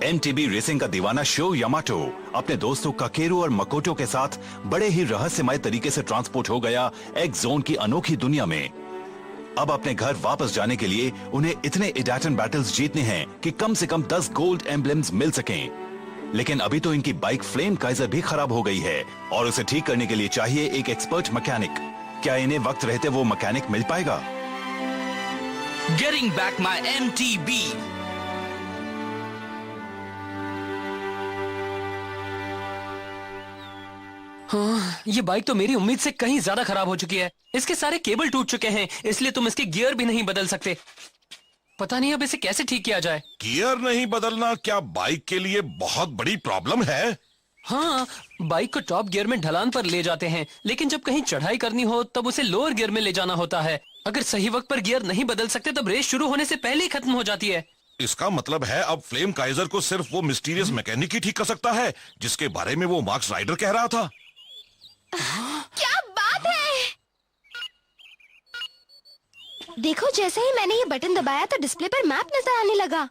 MTB racing का दीवाना show Yamato अपने दोस्तों काकेरू और मकोटो के साथ बड़े ही रहस्यमय तरीके से ट्रांसपोर्ट हो गया एक्स जोन की अनोखी दुनिया में। अब अपने घर वापस जाने के लिए उन्हें इतने इडाटन बैटल्स जीतने हैं कि कम से कम 10 गोल्ड एम्ब्लेम्स मिल सकें। लेकिन अभी तो इनकी बाइक फ्लेम काइजर भी खराब हो गई है और उसे ठीक करने के लिए चाहिए एक एक्सपर्ट मैकेनिक। क्या इन्हें वक्त रहते वो मैकेनिक मिल पाएगा? Getting back my MTB. हाँ, ये बाइक तो मेरी उम्मीद से कहीं ज्यादा खराब हो चुकी है। इसके सारे केबल टूट चुके हैं, इसलिए तुम इसके गियर भी नहीं बदल सकते। पता नहीं अब इसे कैसे ठीक किया जाए। गियर नहीं बदलना क्या बाइक के लिए बहुत बड़ी प्रॉब्लम है? हाँ, बाइक को टॉप गियर में ढलान पर ले जाते हैं, लेकिन जब कहीं चढ़ाई करनी हो तब उसे लोअर गियर में ले जाना होता है। अगर सही वक्त पर गियर नहीं बदल सकते तब रेस शुरू होने से पहले ही खत्म हो जाती है। इसका मतलब है अब फ्लेम काइजर को सिर्फ वो मिस्टीरियस मैकेनिक ही ठीक कर सकता है जिसके बारे में वो मार्क्स राइडर कह रहा था। क्या बात है! देखो, जैसे ही मैंने ये बटन दबाया तो डिस्प्ले पर मैप नजर आने लगा।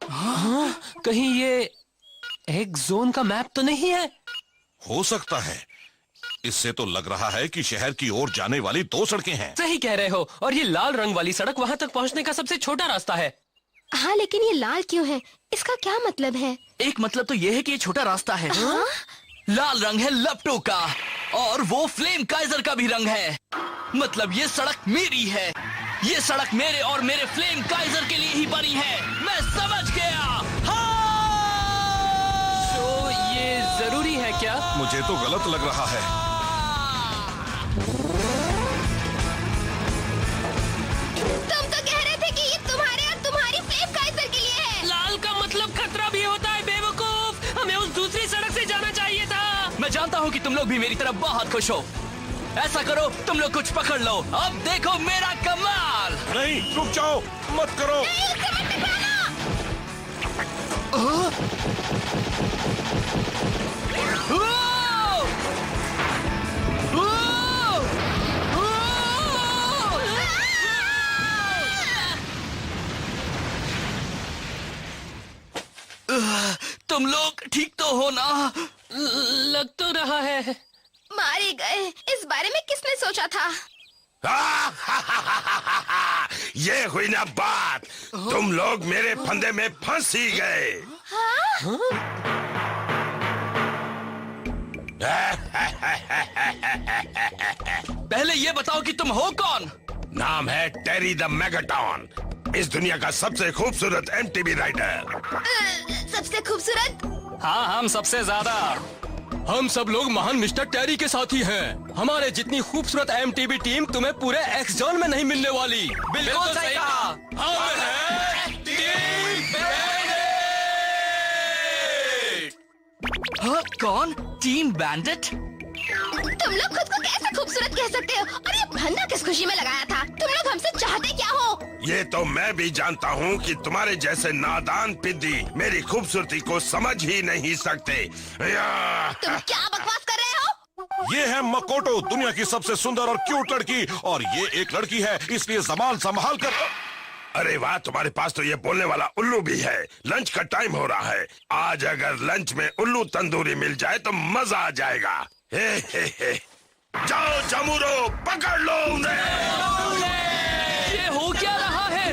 हाँ, कहीं ये एक जोन का मैप तो नहीं है? हो सकता है। इससे तो लग रहा है कि शहर की ओर जाने वाली 2 सड़कें हैं। सही कह रहे हो, और ये लाल रंग वाली सड़क वहाँ तक पहुँचने का सबसे छोटा रास्ता है। हाँ, लेकिन ये लाल क्यों है? इसका क्या मतलब है? एक मतलब तो ये है कि ये छोटा रास्ता है। हाँ? लाल रंग है लपटो का और वो फ्लेम काइजर का भी रंग है। मतलब ये सड़क मेरी है। ये सड़क मेरे और मेरे फ्लेम काइजर के लिए ही बनी है। मैं समझ गया। हाँ! तो ये जरूरी है क्या? मुझे तो गलत लग रहा है। तुम तो कह रहे थे कि ये तुम्हारे और तुम्हारी फ्लेम काइजर के लिए है। लाल का मतलब खतरा भी होता है बेवकूफ। हमें उस दूसरी सड़क से जाना चाहिए था। मैं जानता हूँ कि तुम लोग भी मेरी तरफ बहुत खुश हो। ऐसा करो, तुम लोग कुछ पकड़ लो। अब देखो मेरा कमाल। नहीं, रुक जाओ, मत करो। नहीं, उसे मत टकराना। तुम लोग ठीक तो हो ना? लग तो रहा है। मारे गए। इस बारे में किसने सोचा था? ये हुई ना बात। तुम लोग मेरे फंदे में फंस ही गए। पहले ये बताओ कि तुम हो कौन? नाम है टेरी द मेगाटॉन, इस दुनिया का सबसे खूबसूरत एमटीबी राइडर। सबसे खूबसूरत? हाँ, हम सबसे ज्यादा। हम सब लोग महान मिस्टर टेरी के साथी हैं। हमारे जितनी खूबसूरत एमटीबी टीम तुम्हें पूरे एक्स जोन में नहीं मिलने वाली। बिल्कुल सही कहा। हम हैं टीम बैंडिट। हाँ, कौन? Team bandit? तुम लोग खुद को कैसे खूबसूरत कह सकते हो? और ये फंदा किस खुशी में लगाया था? तुम लोग हमसे चाहते क्या हो? ये तो मैं भी जानता हूँ कि तुम्हारे जैसे नादान पिद्दी मेरी खूबसूरती को समझ ही नहीं सकते। तुम क्या बकवास कर रहे हो? ये है मकोटो, दुनिया की सबसे सुंदर और क्यूट लड़की, और ये एक लड़की है, इसलिए संभाल संभाल कर। अरे वाह, तुम्हारे पास तो ये बोलने वाला उल्लू भी है। लंच का टाइम हो रहा है। आज अगर लंच में उल्लू तंदूरी मिल जाए तो मजा आ जाएगा। हे। जाओ जमूरो, पकड़ लो उन्हें। ये हो क्या रहा है?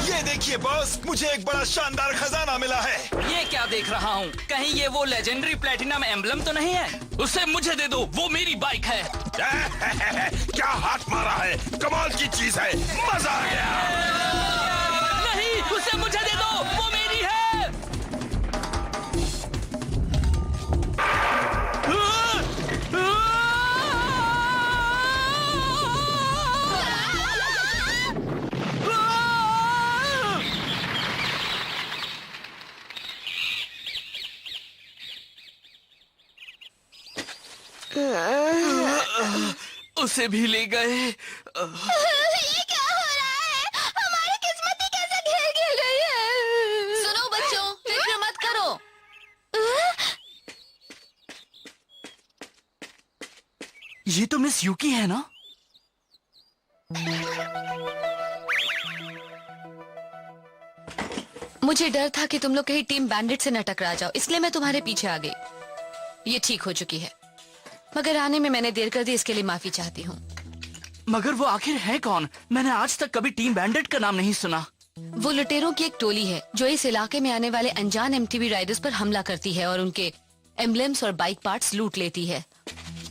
ये देखिए बॉस, मुझे एक बड़ा शानदार खजाना मिला है। ये क्या देख रहा हूँ? कहीं ये वो लेजेंडरी प्लेटिनम एम्बलम तो नहीं है? उसे मुझे दे दो, वो मेरी बाइक है। क्या हाथ मारा है, कमाल की चीज है, मजा आ गया। नहीं, उसे मुझे दे दो, वो मेरी है। उसे भी ले गए। ये क्या हो रहा है? हमारी किस्मत ही कैसे खेल गई है? सुनो बच्चों, फिक्र मत करो। ये तो मिस यूकी है ना? मुझे डर था कि तुम लोग कहीं टीम बैंडिट से न टकरा जाओ, इसलिए मैं तुम्हारे पीछे आ गई। ये ठीक हो चुकी है, मगर आने में मैंने देर कर दी, इसके लिए माफी चाहती हूँ। मगर वो आखिर है कौन? मैंने आज तक कभी टीम बैंडिट का नाम नहीं सुना। वो लुटेरों की एक टोली है जो इस इलाके में आने वाले अनजान एमटीवी राइडर्स पर हमला करती है और उनके एम्बलेम्स और बाइक पार्ट्स लूट लेती है।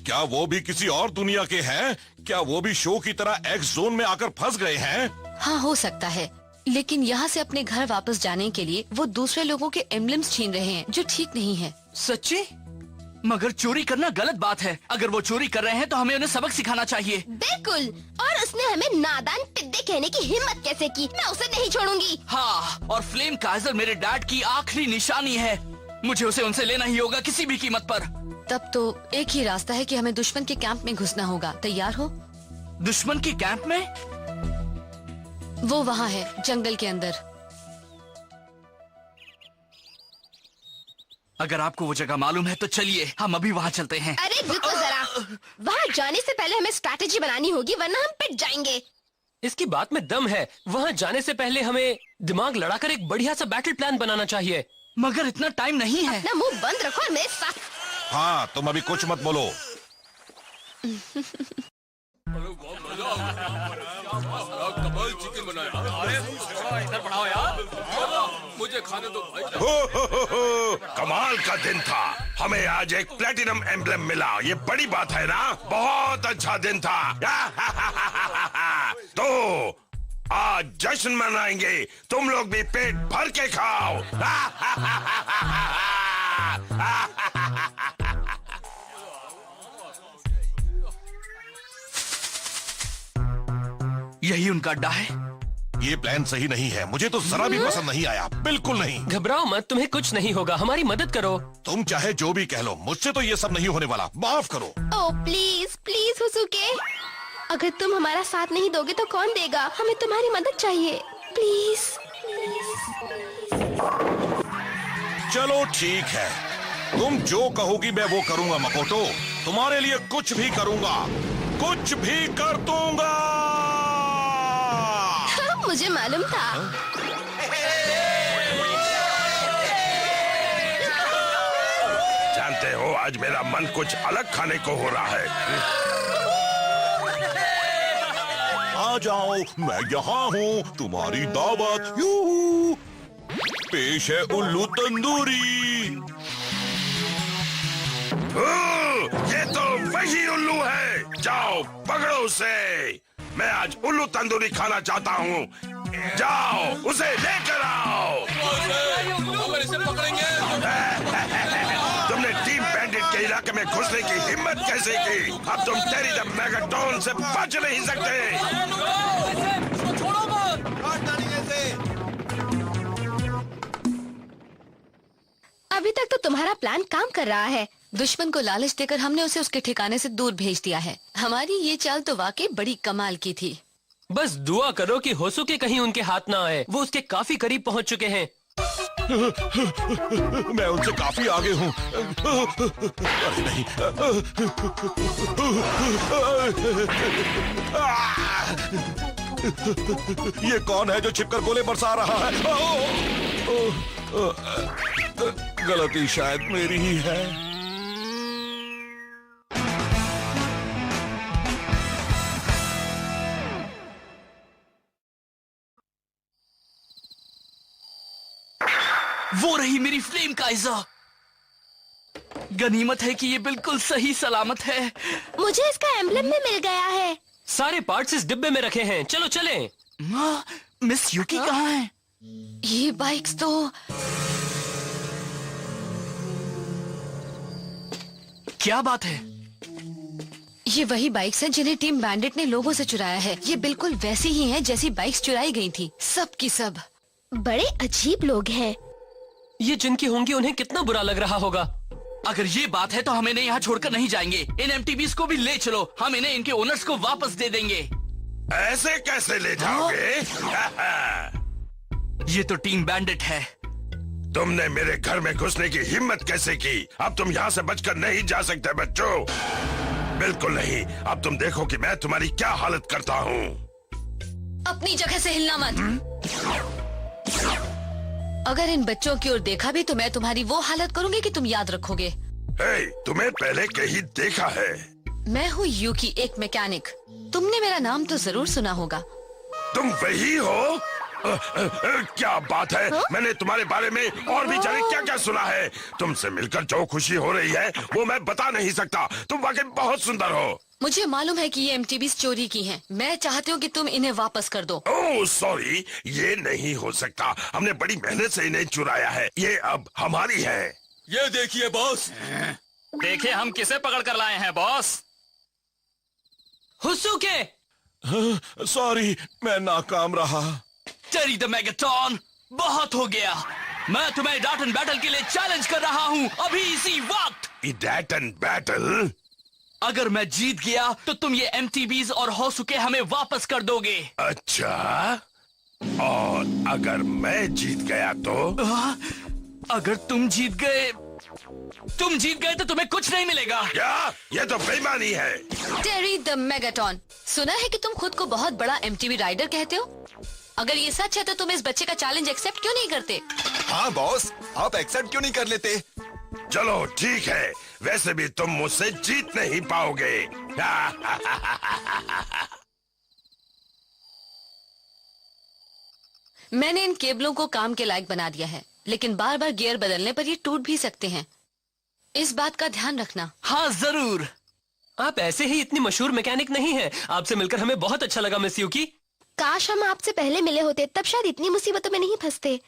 क्या वो भी किसी और दुनिया के हैं? क्या वो भी शो की तरह एक्स जोन में आकर फंस गए हैं? हाँ, हो सकता है, लेकिन यहाँ से अपने घर वापस जाने के लिए वो दूसरे लोगों के एम्बलेम्स छीन रहे हैं, जो ठीक नहीं है। सच्ची? मगर चोरी करना गलत बात है। अगर वो चोरी कर रहे हैं तो हमें उन्हें सबक सिखाना चाहिए। बिल्कुल, और उसने हमें नादान पिद्दे कहने की हिम्मत कैसे की? मैं उसे नहीं छोड़ूंगी। हाँ, और फ्लेम काइजर मेरे डैड की आखिरी निशानी है। मुझे उसे उनसे लेना ही होगा किसी भी कीमत पर। तब तो एक ही रास्ता है कि हमें दुश्मन के कैंप में घुसना होगा। तैयार हो? दुश्मन के कैंप में? वो वहाँ है, जंगल के अंदर। अगर आपको वो जगह मालूम है तो चलिए हम अभी वहाँ चलते हैं। अरे रुको जरा, वहाँ जाने से पहले हमें स्ट्रैटेजी बनानी होगी, वरना हम पिट जाएंगे। इसकी बात में दम है। वहाँ जाने से पहले हमें दिमाग लड़ाकर एक बढ़िया सा बैटल प्लान बनाना चाहिए। मगर इतना टाइम नहीं है। अपना मुंह बंद रखो और मेरे साथ। हाँ, तुम अभी कुछ मत बोलो। हो, कमाल का दिन था। हमें आज एक प्लेटिनम एम्बलम मिला, ये बड़ी बात है ना? बहुत अच्छा दिन था। तो आज जश्न मनाएंगे, तुम लोग भी पेट भर के खाओ। यही उनका अड्डा है। ये प्लान सही नहीं है, मुझे तो जरा भी पसंद नहीं आया, बिल्कुल नहीं। घबराओ मत, तुम्हें कुछ नहीं होगा, हमारी मदद करो। तुम चाहे जो भी कह लो, मुझसे तो ये सब नहीं होने वाला, माफ करो। ओह प्लीज प्लीज हुसुके, अगर तुम हमारा साथ नहीं दोगे तो कौन देगा? हमें तुम्हारी मदद चाहिए, प्लीज। चलो ठीक है, तुम जो कहोगी मैं वो करूंगा मकोटो। तुम्हारे लिए कुछ भी करूंगा, कुछ भी कर दूंगा। मुझे मालूम था। जानते हो, आज मेरा मन कुछ अलग खाने को हो रहा है। आ जाओ, मैं यहाँ हूँ, तुम्हारी दावत। यूहू, पेश है उल्लू तंदूरी। ये तो वही उल्लू है, जाओ पकड़ो उसे। मैं आज उल्लू तंदूरी खाना चाहता हूँ, जाओ उसे लेकर आओ। तुमने टीम बैंडिट के इलाके में घुसने की हिम्मत कैसे की? अब तुम टेरी द मेगाटोन से बच नहीं सकते। अभी तक तो तुम्हारा प्लान काम कर रहा है। दुश्मन को लालच देकर हमने उसे उसके ठिकाने से दूर भेज दिया है। हमारी ये चाल तो वाकई बड़ी कमाल की थी। बस दुआ करो कि होसुके कहीं उनके हाथ ना आए, वो उसके काफी करीब पहुंच चुके हैं। मैं उनसे काफी आगे हूँ। अरे नहीं। ये कौन है जो छिपकर गोले बरसा रहा है? गलती शायद मेरी ही है। वो रही मेरी फ्लेम काइजर। गनीमत है कि ये बिल्कुल सही सलामत है। मुझे इसका एम्बलम भी मिल गया है। सारे पार्ट्स इस डिब्बे में रखे हैं, चलो चलें। मिस युकी कहाँ है? ये बाइक्स तो क्या बात है? ये वही बाइक्स हैं जिन्हें टीम बैंडिट ने लोगों से चुराया है। ये बिल्कुल वैसी ही हैं जैसी बाइक्स चुराई गई थी, सब की सब। बड़े अजीब लोग हैं। ये जिनकी होंगी उन्हें कितना बुरा लग रहा होगा। अगर ये बात है तो हम इन्हें यहाँ छोड़कर नहीं जाएंगे। इन एमटीबीज को भी ले चलो, हम इन्हें इनके ओनर्स को वापस दे देंगे। ऐसे कैसे ले जाओगे? ये तो टीम बैंडिट है। तुमने मेरे घर में घुसने की हिम्मत कैसे की? अब तुम यहाँ से बचकर नहीं जा सकते बच्चों, बिल्कुल नहीं। अब तुम देखो कि मैं तुम्हारी क्या हालत करता हूँ। अपनी जगह से हिलना मत। अगर इन बच्चों की ओर देखा भी तो मैं तुम्हारी वो हालत करूंगी कि तुम याद रखोगे। हे, तुम्हें पहले कहीं देखा है? मैं हूँ यूकी, एक मैकेनिक। तुमने मेरा नाम तो जरूर सुना होगा। तुम वही हो? क्या बात है, मैंने तुम्हारे बारे में और भी जाने क्या क्या सुना है। तुमसे मिलकर जो खुशी हो रही है वो मैं बता नहीं सकता। तुम वाकई बहुत सुंदर हो। मुझे मालूम है कि ये MTVs चोरी की हैं। मैं चाहती हूँ कि तुम इन्हें वापस कर दो। ओह सॉरी, ये नहीं हो सकता। हमने बड़ी मेहनत से इन्हें चुराया है। ये अब हमारी है। ये देखिए बॉस, देखिए हम किसे पकड़ कर लाए हैं बॉस। हुसुके, सॉरी, मैं नाकाम रहा। टेरी द मेगाटॉन, बहुत हो गया। मैं तुम्हें डाट एंड बैटल के लिए चैलेंज कर रहा हूँ अभी इसी वक्त। That and battle? अगर मैं जीत गया तो तुम ये MTVs और होसुके हमें वापस कर दोगे। अच्छा, और अगर मैं जीत गया तो? अगर तुम जीत गए तो तुम्हें कुछ नहीं मिलेगा। क्या? ये तो बेईमानी है। टेरी द मेगाटॉन, सुना है कि तुम खुद को बहुत बड़ा MTV राइडर कहते हो। अगर ये सच है तो तुम इस बच्चे का चैलेंज एक्सेप्ट क्यों नहीं करते? हाँ बॉस, आप एक्सेप्ट क्यों नहीं कर लेते? चलो ठीक है, वैसे भी तुम मुझसे जीत नहीं पाओगे। मैंने इन केबलों को काम के लायक बना दिया है, लेकिन बार बार गियर बदलने पर ये टूट भी सकते हैं। इस बात का ध्यान रखना। हाँ जरूर। आप ऐसे ही इतनी मशहूर मैकेनिक नहीं हैं। आपसे मिलकर हमें बहुत अच्छा लगा मिस यूकी। काश हम आपसे पहले मिले होते, तब शायद इतनी मुसीबतों में नहीं फंसते।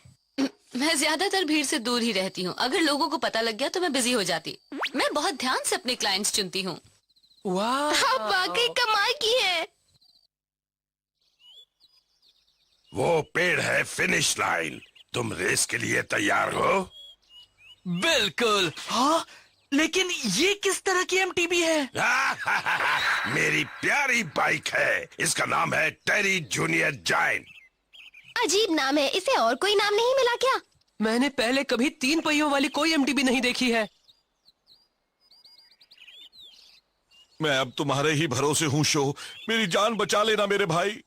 मैं ज्यादातर भीड़ से दूर ही रहती हूँ। अगर लोगों को पता लग गया तो मैं बिजी हो जाती। मैं बहुत ध्यान से अपने क्लाइंट्स चुनती हूँ। वाह, आप वाकई कमाल की हैं। वो पेड़ है फिनिश लाइन। तुम रेस के लिए तैयार हो? बिल्कुल। हाँ, लेकिन ये किस तरह की MTV है? मेरी प्यारी बाइक है। इसका नाम है टेरी जूनियर जायंट। अजीब नाम है, इसे और कोई नाम नहीं मिला क्या? मैंने पहले कभी 3 पहियों वाली कोई MTV नहीं देखी है। मैं अब तुम्हारे ही भरोसे हूँ शो। मेरी जान बचा लेना मेरे भाई।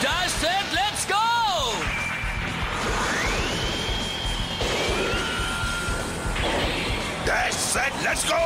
Dash set, let's go! Dash set, let's go!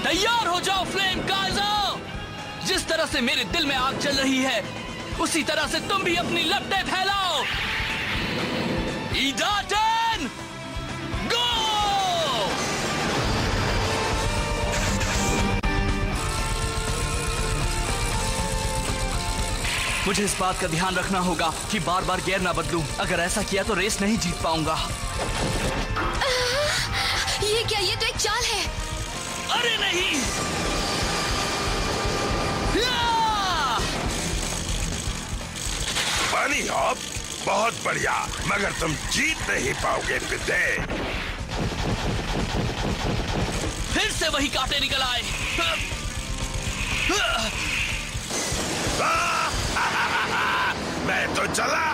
तैयार हो जाओ फ्लेम काइजर। जिस तरह से मेरे दिल में आग चल रही है उसी तरह से तुम भी अपनी लपटें फैलाओ। ईडाटन गो! मुझे इस बात का ध्यान रखना होगा कि बार बार गियर ना बदलूं। अगर ऐसा किया तो रेस नहीं जीत पाऊंगा। ये क्या? ये तो एक चाल है। अरे नहीं! पानी हॉप, बहुत बढ़िया, मगर तुम जीत नहीं पाओगे पिते। फिर से वही कांटे निकल आए। मैं तो चला।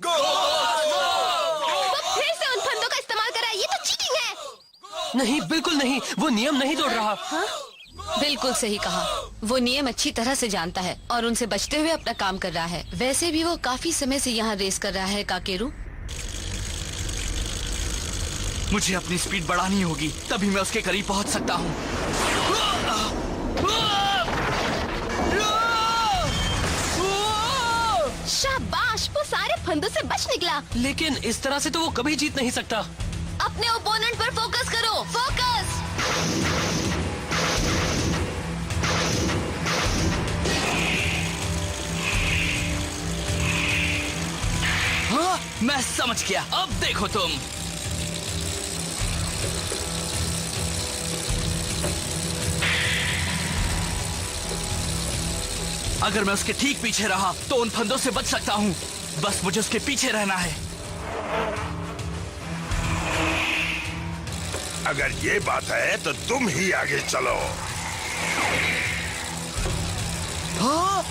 वो फिर से उन फंदों का इस्तेमाल करा। ये तो चीटिंग है। नहीं, बिल्कुल नहीं। वो नियम नहीं तोड़ रहा। हाँ? बिल्कुल सही कहा। वो नियम अच्छी तरह से जानता है और उनसे बचते हुए अपना काम कर रहा है। वैसे भी वो काफी समय से यहाँ रेस कर रहा है काकेरू। मुझे अपनी स्पीड बढ़ानी होगी, तभी मैं उसके करीब पहुंच सकता हूँ। शाबाश, वो सारे फंदों से बच निकला। लेकिन इस तरह से तो वो कभी जीत नहीं सकता। अपने ओपोनेंट पर फोकस करो। फोकस। हाँ, मैं समझ गया। अब देखो तुम। अगर मैं उसके ठीक पीछे रहा तो उन फंदों से बच सकता हूँ। बस मुझे उसके पीछे रहना है। अगर ये बात है तो तुम ही आगे चलो। हाँ?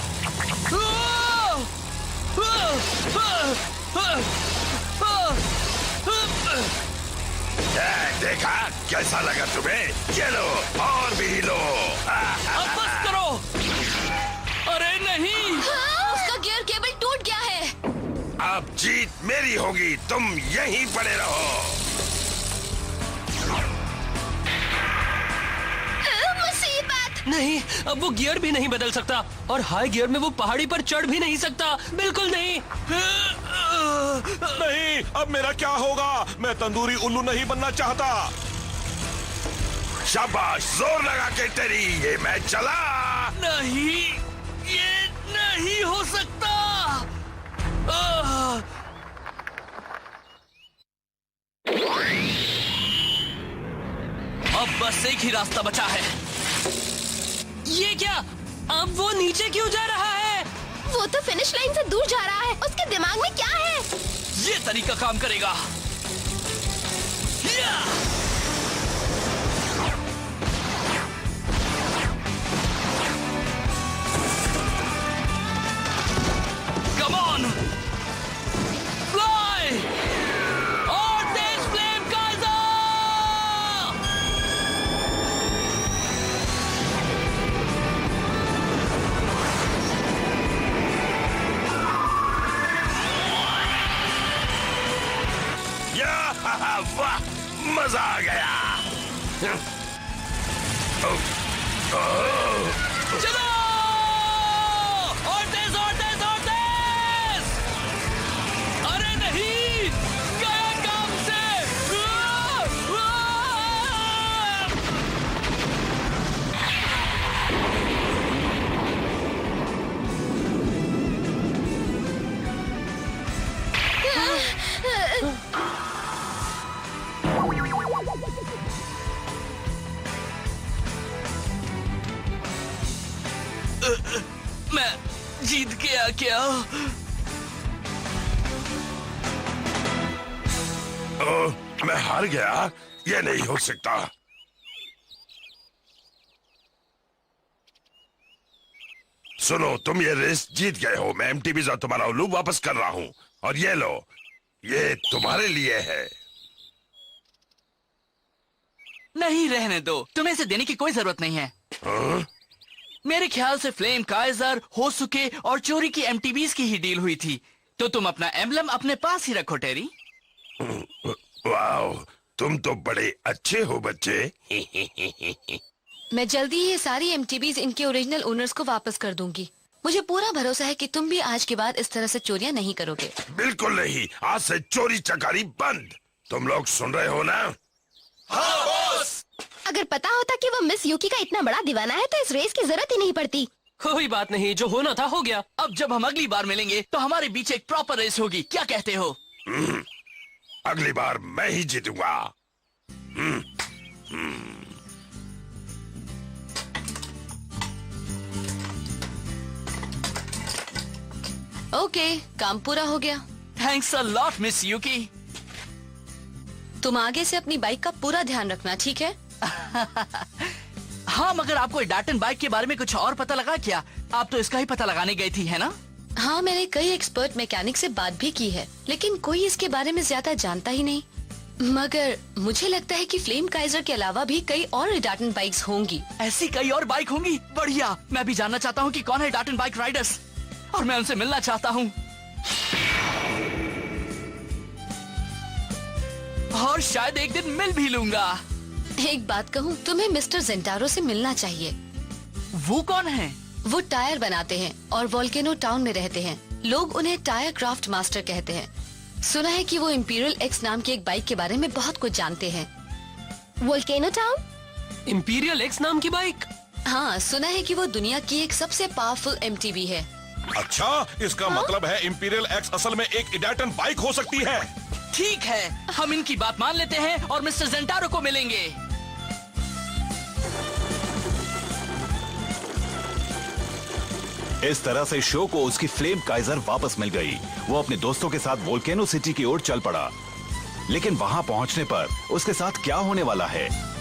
देखा कैसा लगा तुम्हें? ये लो और भी लो। अब बस करो। अरे नहीं, हाँ, उसका गियर केबल टूट गया है। अब जीत मेरी होगी, तुम यहीं पड़े रहो। मुसीबत। नहीं, अब वो गियर भी नहीं बदल सकता और हाई गियर में वो पहाड़ी पर चढ़ भी नहीं सकता। बिल्कुल नहीं। नहीं, अब मेरा क्या होगा? मैं तंदूरी उल्लू नहीं बनना चाहता। शाबाश, जोर लगा के टेरी, ये मैच चला। नहीं, ये नहीं हो सकता। आह! अब बस एक ही रास्ता बचा है। ये क्या? अब वो नीचे क्यों जा रहा है? वो तो फिनिश लाइन से दूर जा रहा है। उसके दिमाग में क्या है? ये तरीका काम करेगा। या! Come on! Fly! और तेज फ्लेम काइजर! वाह, मजा आ गया। चलो! और तेज और तेज और तेज! अरे नहीं! गया काम से! मैं जीत गया क्या? मैं हार गया? ये नहीं हो सकता। सुनो, तुम ये रेस जीत गए हो। मैं एमटीबीज और तुम्हारा उल्लू वापस कर रहा हूँ। और ये लो, ये तुम्हारे लिए है। नहीं, रहने दो। तुम्हें इसे देने की कोई जरूरत नहीं है। हाँ? मेरे ख्याल से फ्लेम काइजर, होसुके और चोरी की एमटीबीज की ही डील हुई थी। तो तुम अपना एम्बलम अपने पास ही रखो टेरी। वाओ, तुम तो बड़े अच्छे हो बच्चे। मैं जल्दी ही ये सारी एमटीबीज इनके ओरिजिनल ओनर्स को वापस कर दूंगी। मुझे पूरा भरोसा है कि तुम भी आज के बाद इस तरह से चोरियां नहीं करोगे। बिल्कुल नहीं, आज से चोरी चकारी बंद। तुम लोग सुन रहे हो ना? हाँ बॉस। अगर पता होता कि वो मिस यूकी का इतना बड़ा दीवाना है तो इस रेस की जरूरत ही नहीं पड़ती। कोई बात नहीं, जो होना था हो गया। अब जब हम अगली बार मिलेंगे तो हमारे बीच एक प्रॉपर रेस होगी। क्या कहते हो? अगली बार मैं ही जीतूंगा। ओके, काम पूरा हो गया। Thanks a lot miss Yuki. तुम आगे से अपनी बाइक का पूरा ध्यान रखना, ठीक है? हाँ, मगर आपको डाटन बाइक के बारे में कुछ और पता लगा क्या? आप तो इसका ही पता लगाने गई थी, है ना? हाँ, मैंने कई एक्सपर्ट मैकेनिक से बात भी की है, लेकिन कोई इसके बारे में ज्यादा जानता ही नहीं। मगर मुझे लगता है कि फ्लेम काइजर के अलावा भी कई और डाटन बाइक्स होंगी। ऐसी कई और बाइक होंगी? बढ़िया। मैं भी जानना चाहता हूँ कि कौन है डाटन बाइक राइडर्स, और मैं उनसे मिलना चाहता हूँ। और शायद एक दिन मिल भी लूंगा। एक बात कहूँ, तुम्हें मिस्टर जेंटारो से मिलना चाहिए। वो कौन है? वो टायर बनाते हैं और वोल्केनो टाउन में रहते हैं। लोग उन्हें टायर क्राफ्ट मास्टर कहते हैं। सुना है कि वो इंपीरियल एक्स नाम की एक बाइक के बारे में बहुत कुछ जानते हैं। Volcano town? इंपीरियल एक्स नाम की बाइक? हाँ, सुना है कि वो दुनिया की एक सबसे पावरफुल एमटीबी है। अच्छा, इसका मतलब है इंपीरियल एक्स असल में एक इडाटन बाइक हो सकती है। ठीक है, हम इनकी बात मान लेते हैं और मिस्टर जेंटारो को मिलेंगे। इस तरह से शो को उसकी फ्लेम काइजर वापस मिल गई। वो अपने दोस्तों के साथ वोल्केनो सिटी की ओर चल पड़ा। लेकिन वहां पहुंचने पर उसके साथ क्या होने वाला है?